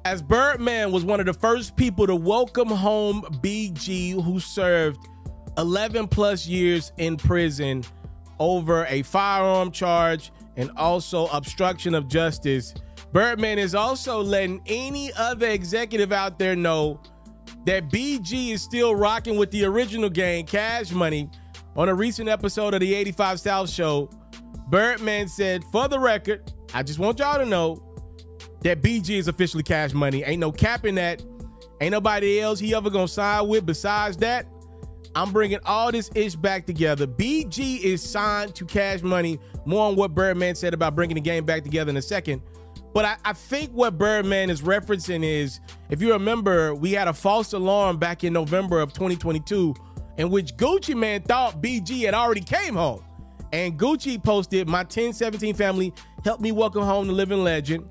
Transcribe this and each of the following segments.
as Birdman was one of the first people to welcome home BG, who served 11 plus years in prison over a firearm charge and also obstruction of justice. Birdman is also letting any other executive out there know that BG is still rocking with the original gang, Cash Money. On a recent episode of the 85 South show, Birdman said, for the record, I just want y'all to know that BG is officially Cash Money. Ain't no capping that. Ain't nobody else he ever gonna side with besides that. I'm bringing all this ish back together. BG is signed to Cash Money. More on what Birdman said about bringing the game back together in a second. But I think what Birdman is referencing is, if you remember, we had a false alarm back in November of 2022 in which Gucci Man thought BG had already came home. And Gucci posted, "My 1017 family helped me welcome home the living legend.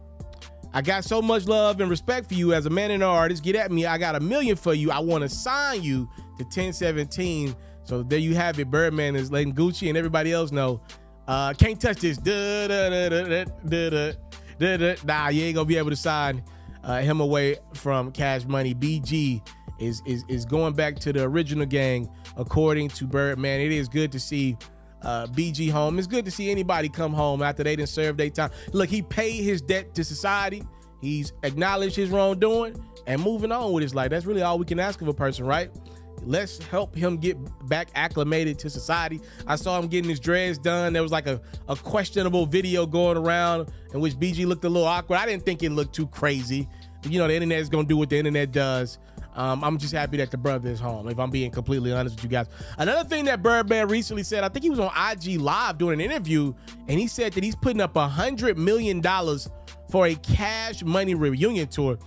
I got so much love and respect for you as a man and an artist. Get at me. I got $1 million for you. I want to sign you to 1017. So there you have it. Birdman is letting Gucci and everybody else know, can't touch this. Nah, you ain't gonna be able to sign him away from Cash Money. BG is going back to the original gang, according to Birdman. It is good to see BG home. It's good to see anybody come home after they didn't serve their time. Look, he paid his debt to society. He's acknowledged his wrongdoing and moving on with his life. That's really all we can ask of a person, right? Let's help him get back acclimated to society. I saw him getting his dreads done. There was like a questionable video going around in which BG looked a little awkward. I didn't think it looked too crazy. You know, the internet is going to do what the internet does. I'm just happy that the brother is home, if I'm being completely honest with you guys. Another thing that Birdman recently said, I think he was on IG Live doing an interview, and he said that he's putting up $100 million for a Cash Money reunion tour.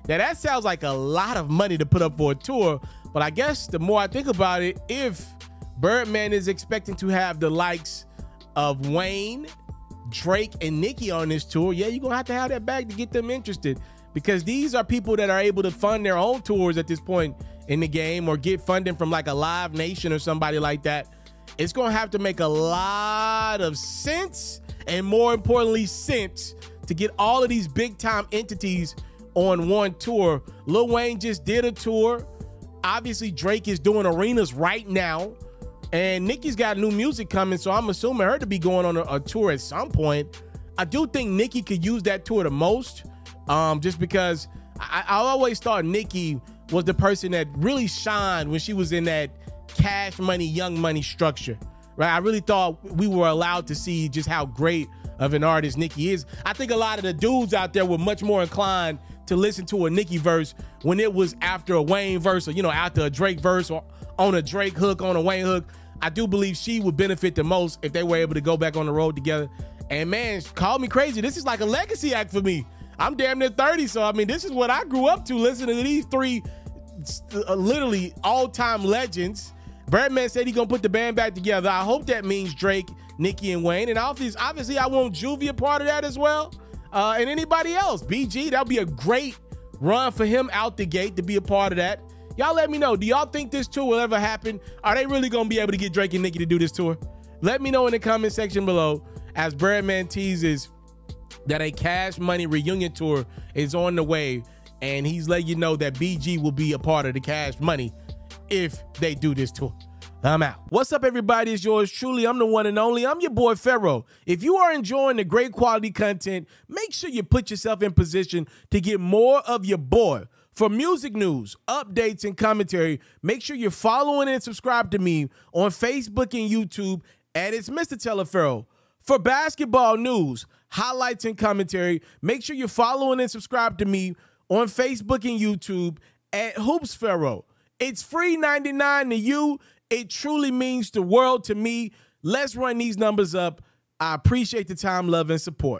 Now, that sounds like a lot of money to put up for a tour, but I guess the more I think about it, if Birdman is expecting to have the likes of Wayne, Drake, and Nicki on this tour, yeah, you're going to have that bag to get them interested, because these are people that are able to fund their own tours at this point in the game, or get funding from like a Live Nation or somebody like that. It's going to have to make a lot of sense, and more importantly, sense, to get all of these big time entities on one tour. Lil Wayne just did a tour. Obviously, Drake is doing arenas right now, and Nicki's got new music coming, so I'm assuming her to be going on a tour at some point. I do think Nicki could use that tour the most, just because I always thought Nicki was the person that really shined when she was in that Cash Money, Young Money structure, right? I really thought we were allowed to see just how great of an artist Nicki is. I think a lot of the dudes out there were much more inclined to listen to a Nicki verse when it was after a Wayne verse, or, you know, after a Drake verse, or on a Drake hook, on a Wayne hook. I do believe she would benefit the most if they were able to go back on the road together. And man, call me crazy, this is like a legacy act for me. I'm damn near 30, so I mean, this is what I grew up to, listening to these three literally all-time legends. Birdman said he's gonna put the band back together. I hope that means Drake, Nicki, and Wayne. And obviously I want Juvie a part of that as well. And anybody else. BG, that'll be a great run for him out the gate to be a part of that. Y'all let me know. Do y'all think this tour will ever happen? Are they really gonna be able to get Drake and Nicki to do this tour? Let me know in the comment section below, as Birdman teases that a Cash Money reunion tour is on the way, and he's letting you know that BG will be a part of the Cash Money if they do this tour. I'm out. What's up, everybody? It's yours truly. I'm the one and only. I'm your boy, FERRO. If you are enjoying the great quality content, make sure you put yourself in position to get more of your boy. For music news, updates, and commentary, make sure you're following and subscribe to me on Facebook and YouTube at itsmrtaliaferro. For basketball news, highlights, and commentary, make sure you're following and subscribe to me on Facebook and YouTube at FERRO. It's free 99 to you. It truly means the world to me. Let's run these numbers up. I appreciate the time, love, and support.